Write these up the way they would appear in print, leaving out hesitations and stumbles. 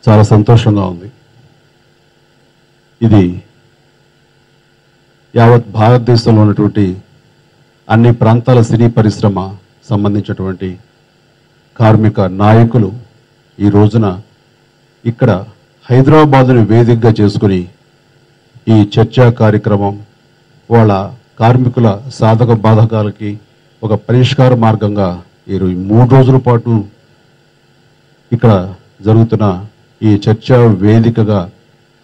చాలా సంతోషంగా ఉంది. ఇది యావత్ భారతదేశంలో ఉన్నటువంటి అన్ని ప్రాంతాల సినీ పరిశ్రమ సంబంధించినటువంటి కార్మిక నాయకులు ఈ రోజున ఇక్కడ హైదరాబాదుని వేదికగా చేసుకుని ఈ చర్చా కార్యక్రమం వాళ్ళ కార్మికుల సాధక బాధకాలకి ఒక పరిష్కార మార్గంగా ఈ 3 రోజుల పాటు ఇక్కడ జరుగుతున్న ఈ చర్చా వేదికగా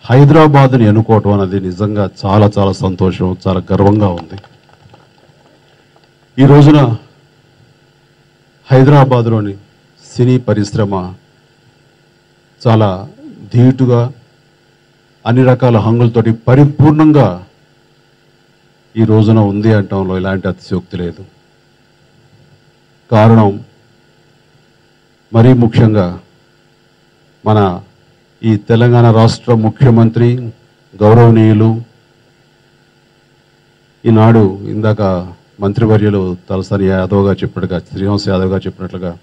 హైదరాబాద్ని ఎన్నుకోవటం అనేది నిజంగా చాలా చాలా సంతోషం, చాలా గర్వంగా ఉంది. ఈ రోజున హైదరాబాద్లోని సినీ పరిశ్రమ చాలా ధీటుగా అన్ని రకాల హంగులతోటి పరిపూర్ణంగా ఈ రోజున ఉంది అంటంలో ఎలాంటి అతిశయోక్తి లేదు. కారణం మరీ ముఖ్యంగా మన ఈ తెలంగాణ రాష్ట్ర ముఖ్యమంత్రి గౌరవనీయులు ఈనాడు ఇందాక మంత్రివర్యులు తలసాని యాదవ్ గారు చెప్పినట్టుగా, శ్రీనివాస్ యాదవ్ గారు చెప్పినట్లుగా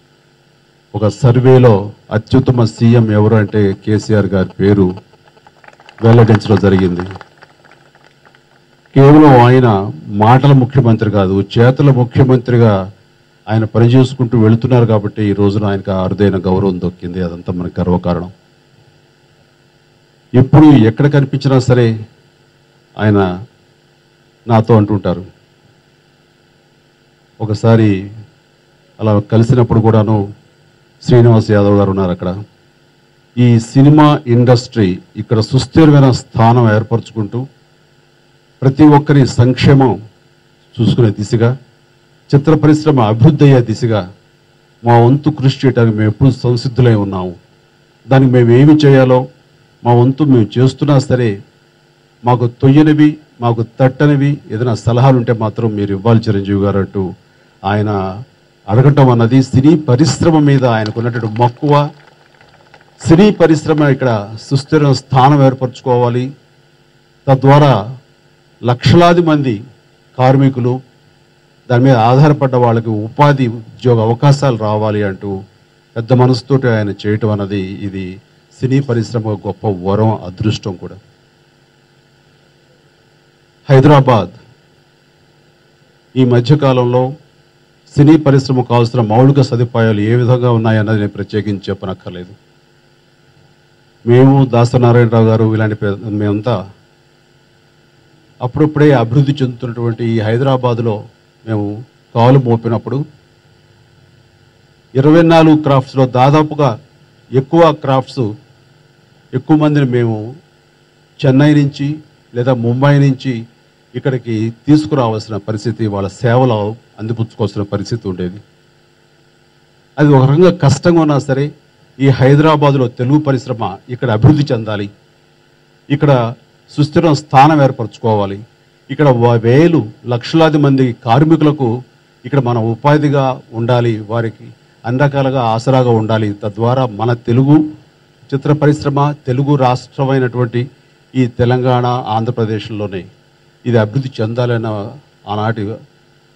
ఒక సర్వేలో అత్యుత్తమ సీఎం ఎవరు అంటే కేసీఆర్ గారి పేరు వెల్లడించడం జరిగింది. కేవలం ఆయన మాటల ముఖ్యమంత్రి కాదు, చేతల ముఖ్యమంత్రిగా ఆయన పనిచేసుకుంటూ వెళుతున్నారు కాబట్టి ఈ రోజున ఆయనకు అరుదైన గౌరవం దొక్కింది. అదంతా మనకు గర్వకారణం. ఎప్పుడు ఎక్కడ కనిపించినా సరే ఆయన నాతో అంటుంటారు. ఒకసారి అలా కలిసినప్పుడు కూడాను శ్రీనివాస్ యాదవ్ గారు ఉన్నారు అక్కడ. ఈ సినిమా ఇండస్ట్రీ ఇక్కడ సుస్థిరమైన స్థానం ఏర్పరచుకుంటూ ప్రతి ఒక్కరి సంక్షేమం చూసుకునే దిశగా, చిత్ర పరిశ్రమ అభివృద్ధి అయ్యే దిశగా మా వంతు కృషి చేయడానికి మేము ఎప్పుడు సంసిద్ధులై ఉన్నాము. దానికి మేము ఏమి చేయాలో మా వంతు మేము చేస్తున్నా సరే మాకు తొయ్యనివి, మాకు తట్టనివి ఏదైనా సలహాలు ఉంటే మాత్రం మీరు ఇవ్వాలి చిరంజీవి గారు అంటూ ఆయన అడగటం అన్నది సినీ పరిశ్రమ మీద ఆయనకున్నటువంటి మక్కువ. సినీ పరిశ్రమ ఇక్కడ సుస్థిర స్థానం ఏర్పరచుకోవాలి, తద్వారా లక్షలాది మంది కార్మికులు దాని మీద ఆధారపడ్డ వాళ్ళకి ఉపాధి ఉద్యోగ అవకాశాలు రావాలి అంటూ పెద్ద మనసుతోటి ఆయన చేయటం అన్నది ఇది సినీ పరిశ్రమ గొప్ప వరం, అదృష్టం కూడా. హైదరాబాద్ ఈ మధ్యకాలంలో సినీ పరిశ్రమకు కావాల్సిన మౌలిక సదుపాయాలు ఏ విధంగా ఉన్నాయన్నది నేను ప్రత్యేకించి చెప్పనక్కర్లేదు. మేము దాసనారాయణరావు గారు ఇలాంటి మేమంతా అప్పుడప్పుడే అభివృద్ధి చెందుతున్నటువంటి ఈ హైదరాబాదులో మేము కాలు మోపినప్పుడు 24 క్రాఫ్ట్స్లో దాదాపుగా ఎక్కువ క్రాఫ్ట్స్ ఎక్కువ మందిని మేము చెన్నై నుంచి లేదా ముంబై నుంచి ఇక్కడికి తీసుకురావాల్సిన పరిస్థితి, వాళ్ళ సేవలు అందిపుచ్చుకోవాల్సిన పరిస్థితి ఉండేది. అది ఒక రకంగా కష్టంగా ఉన్నా సరే ఈ హైదరాబాదులో తెలుగు పరిశ్రమ ఇక్కడ అభివృద్ధి చెందాలి, ఇక్కడ సుస్థిర స్థానం ఏర్పరచుకోవాలి, ఇక్కడ వేలు లక్షలాది మంది కార్మికులకు ఇక్కడ మన ఉపాధిగా ఉండాలి, వారికి అన్ని రకాలుగా ఆసరాగా ఉండాలి, తద్వారా మన తెలుగు చిత్ర పరిశ్రమ తెలుగు రాష్ట్రమైనటువంటి ఈ తెలంగాణ ఆంధ్రప్రదేశ్లోనే ఇది అభివృద్ధి చెందాలన్న ఆనాటి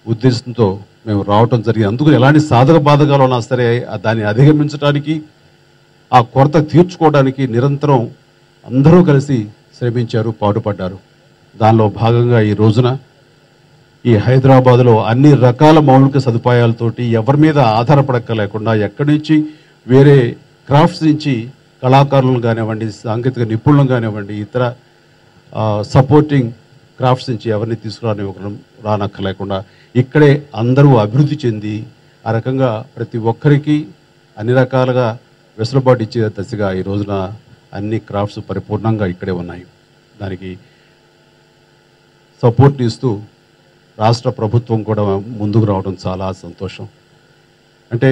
ఉద్దేశంతో మేము రావటం జరిగింది. అందుకు ఎలాంటి సాధక బాధకాలు ఉన్నా సరే దాన్ని అధిగమించడానికి, ఆ కొరత తీర్చుకోవడానికి నిరంతరం అందరూ కలిసి శ్రమించారు, పాటుపడ్డారు. దానిలో భాగంగా ఈ రోజున ఈ హైదరాబాద్లో అన్ని రకాల మౌలిక సదుపాయాలతోటి ఎవరి మీద ఆధారపడక్కలేకుండా ఎక్కడి నుంచి వేరే క్రాఫ్ట్స్ నుంచి కళాకారులను కానివ్వండి, సాంకేతిక నిపుణులను కానివ్వండి, ఇతర సపోర్టింగ్ క్రాఫ్ట్స్ నుంచి ఎవరిని రానక్కర్లేకుండా ఇక్కడే అందరూ అభివృద్ధి చెంది ఆ రకంగా ప్రతి ఒక్కరికి అన్ని రకాలుగా వెసులుబాటు ఇచ్చే దశగా ఈ రోజున అన్ని క్రాఫ్ట్స్ పరిపూర్ణంగా ఇక్కడే ఉన్నాయి. దానికి సపోర్ట్ ఇస్తూ రాష్ట్ర ప్రభుత్వం కూడా ముందుకు రావడం చాలా సంతోషం. అంటే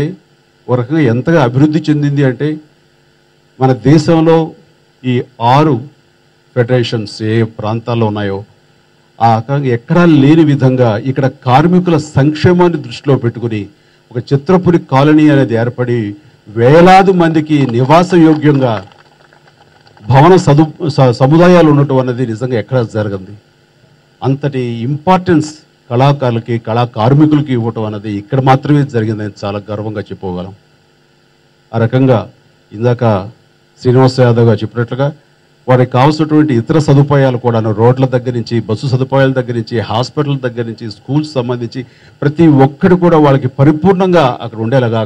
ఒక రకంగా ఎంతగా అభివృద్ధి చెందింది అంటే మన దేశంలో ఈ 6 ఫెడరేషన్స్ ఏ ప్రాంతాల్లో ఉన్నాయో ఆ ఎక్కడా లేని విధంగా ఇక్కడ కార్మికుల సంక్షేమాన్ని దృష్టిలో పెట్టుకుని ఒక చిత్రపురి కాలనీ అనేది ఏర్పడి వేలాది మందికి నివాస యోగ్యంగా భవన సముదాయాలు ఉండటం అనేది నిజంగా ఎక్కడ జరగంది. అంతటి ఇంపార్టెన్స్ కళాకారులకి కళా కార్మికులకి ఇవ్వటం అనేది ఇక్కడ మాత్రమే జరిగిందని చాలా గర్వంగా చెప్పుకోగలం. ఆ రకంగా ఇందాక శ్రీనివాస్ యాదవ్ గారు చెప్పినట్లుగా వారికి కావాల్సినటువంటి ఇతర సదుపాయాలు కూడా రోడ్ల దగ్గర నుంచి, బస్సు సదుపాయాల దగ్గర నుంచి, హాస్పిటల్ దగ్గర నుంచి, స్కూల్స్ సంబంధించి ప్రతి ఒక్కటి కూడా వాళ్ళకి పరిపూర్ణంగా అక్కడ ఉండేలాగా,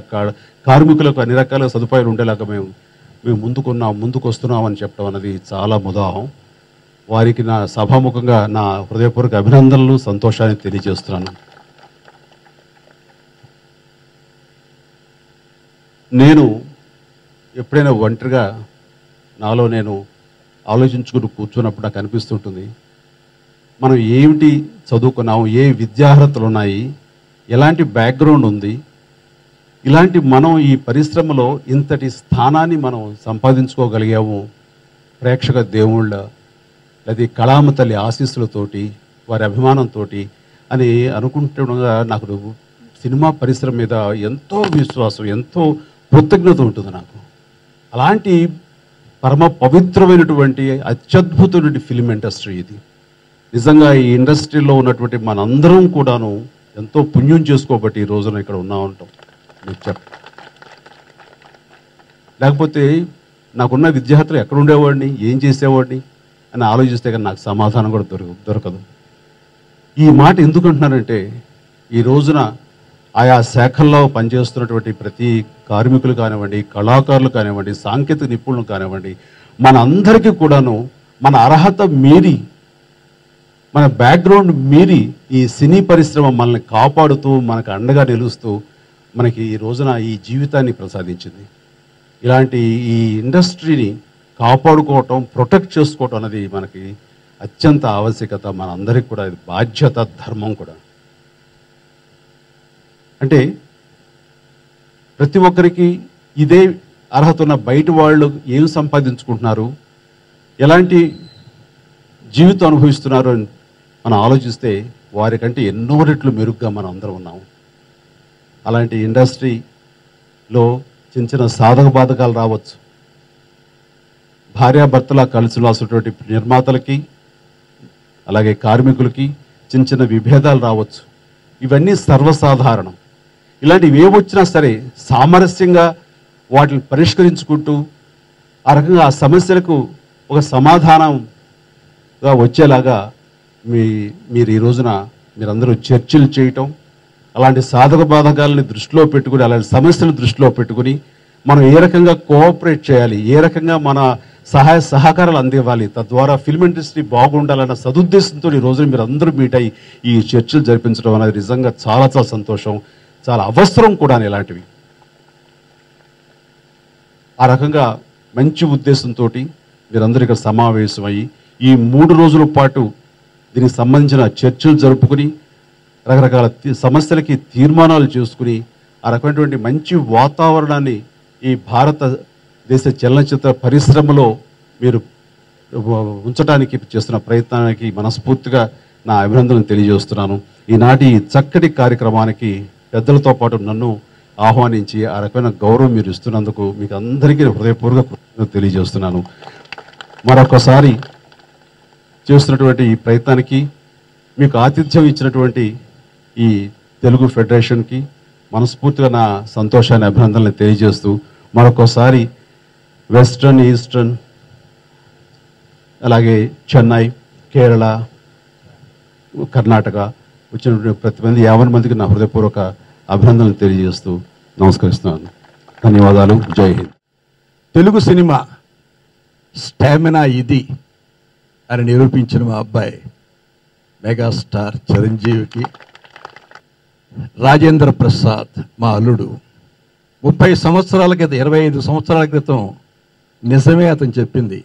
కార్మికులకు అన్ని రకాల సదుపాయాలు ఉండేలాగా మేము ముందుకు వస్తున్నామని చెప్పడం అనేది చాలా ముదాహం. వారికి నా సభాముఖంగా నా హృదయపూర్వక అభినందనలు, సంతోషాన్ని తెలియజేస్తున్నాను. నేను ఎప్పుడైనా ఒంటరిగా నాలో నేను ఆలోచించుకుని కూర్చున్నప్పుడు నాకు అనిపిస్తుంటుంది, మనం ఏమిటి చదువుకున్నాము, ఏ విద్యార్హతలు ఉన్నాయి, ఎలాంటి బ్యాక్గ్రౌండ్ ఉంది, ఇలాంటి మనం ఈ పరిశ్రమలో ఇంతటి స్థానాన్ని మనం సంపాదించుకోగలిగాము ప్రేక్షక దేవుళ్ళ లేదా కళామ తల్లి ఆశీస్సులతోటి, వారి అభిమానంతో అని అనుకుంటుండగా నాకు సినిమా పరిశ్రమ మీద ఎంతో విశ్వాసం, ఎంతో కృతజ్ఞత ఉంటుంది నాకు. అలాంటి పరమ పవిత్రమైనటువంటి అత్యద్భుతమైన ఫిల్మ్ ఇండస్ట్రీ ఇది. నిజంగా ఈ ఇండస్ట్రీలో ఉన్నటువంటి మనందరం కూడాను ఎంతో పుణ్యం చేసుకోబట్టి ఈ రోజున ఇక్కడ ఉంటాం. లేకపోతే నాకున్న విద్యార్థులు ఎక్కడ ఉండేవాడిని, ఏం చేసేవాడిని అని ఆలోచిస్తే కానీ నాకు సమాధానం కూడా దొరకదు. ఈ మాట ఎందుకు అంటున్నానంటే, ఈ రోజున ఆయా శాఖల్లో పనిచేస్తున్నటువంటి ప్రతి కార్మికులు కానివ్వండి, కళాకారులు కానివ్వండి, సాంకేతిక నిపుణులు కానివ్వండి, మన అందరికీ కూడాను మన అర్హత మీరి, మన బ్యాక్గ్రౌండ్ మీరి ఈ సినీ పరిశ్రమ మనల్ని కాపాడుతూ, మనకు అండగా నిలుస్తూ మనకి ఈ రోజున ఈ జీవితాన్ని ప్రసాదించింది. ఇలాంటి ఈ ఇండస్ట్రీని కాపాడుకోవటం, ప్రొటెక్ట్ చేసుకోవటం అనేది మనకి అత్యంత ఆవశ్యకత, మనందరికీ కూడా ఇది బాధ్యత, ధర్మం కూడా. అంటే ప్రతి ఒక్కరికి ఇదే అర్హత ఉన్న బయట వాళ్ళు ఏం సంపాదించుకుంటున్నారు, ఎలాంటి జీవితం అనుభవిస్తున్నారు అని మనం ఆలోచిస్తే వారికంటే ఎన్నో రెట్లు మెరుగ్గా మనం అందరం ఉన్నాము. అలాంటి ఇండస్ట్రీలో చిన్న చిన్న సాధక బాధకాలు రావచ్చు. భార్యాభర్తలా కలిసి రాసినటువంటి నిర్మాతలకి అలాగే కార్మికులకి చిన్న చిన్న విభేదాలు రావచ్చు. ఇవన్నీ సర్వసాధారణం. ఇలాంటివి ఏమొచ్చినా సరే సామరస్యంగా వాటిని పరిష్కరించుకుంటూ ఆ రకంగా ఆ సమస్యలకు ఒక సమాధానంగా వచ్చేలాగా మీరు ఈ రోజున మీరందరూ చర్చలు చేయటం, అలాంటి సాధక బాధకాలని దృష్టిలో పెట్టుకుని, అలాంటి సమస్యలను దృష్టిలో పెట్టుకుని మనం ఏ రకంగా కోఆపరేట్ చేయాలి, ఏ రకంగా మన సహాయ సహకారాలు అందివ్వాలి, తద్వారా ఫిల్మ్ ఇండస్ట్రీ బాగుండాలన్న సదుద్దేశంతో ఈ రోజున మీరు అందరూ మీట్ అయ్యి ఈ చర్చలు జరిపించడం అనేది నిజంగా చాలా చాలా సంతోషం, చాలా అవసరం కూడా ఇలాంటివి. ఆ రకంగా మంచి ఉద్దేశంతో మీరందరూ ఇక్కడ సమావేశమయ్యి ఈ 3 రోజుల పాటు దీనికి సంబంధించిన చర్చలు జరుపుకుని రకరకాల సమస్యలకి తీర్మానాలు చేసుకుని ఆ రకమైనటువంటి మంచి వాతావరణాన్ని ఈ భారతదేశ చలనచిత్ర పరిశ్రమలో మీరు ఉంచడానికి చేస్తున్న ప్రయత్నానికి మనస్ఫూర్తిగా నా అభినందనలు తెలియజేస్తున్నాను. ఈనాటి చక్కటి కార్యక్రమానికి పెద్దలతో పాటు నన్ను ఆహ్వానించి ఆ రకమైన గౌరవం మీరు ఇస్తున్నందుకు మీకు అందరికీ హృదయపూర్వక కృతజ్ఞతలు తెలియజేస్తున్నాను. మరొకసారి చేస్తున్నటువంటి ఈ ప్రయత్నానికి మీకు ఆతిథ్యం ఇచ్చినటువంటి ఈ తెలుగు ఫెడరేషన్కి మనస్ఫూర్తిగా నా సంతోషాన్ని, అభినందనలు తెలియజేస్తూ మరొకసారి వెస్ట్రన్, ఈస్టర్న్, అలాగే చెన్నై, కేరళ, కర్ణాటక వచ్చినటువంటి ప్రతి మంది 50 మందికి నా హృదయపూర్వక అభినందనలు తెలియజేస్తూ నమస్కరిస్తున్నాను. ధన్యవాదాలు. జై హింద్. తెలుగు సినిమా స్టామినా ఇది అని నిరూపించిన మా అబ్బాయి మెగాస్టార్ చిరంజీవికి, రాజేంద్ర ప్రసాద్ మా అల్లుడు 30 సంవత్సరాల క్రితం, 25 సంవత్సరాల క్రితం నిజమే అతను చెప్పింది.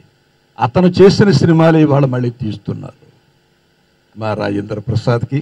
అతను చేసిన సినిమాలు ఇవాళ మళ్ళీ తీస్తున్నారు. మా రాజేంద్ర ప్రసాద్కి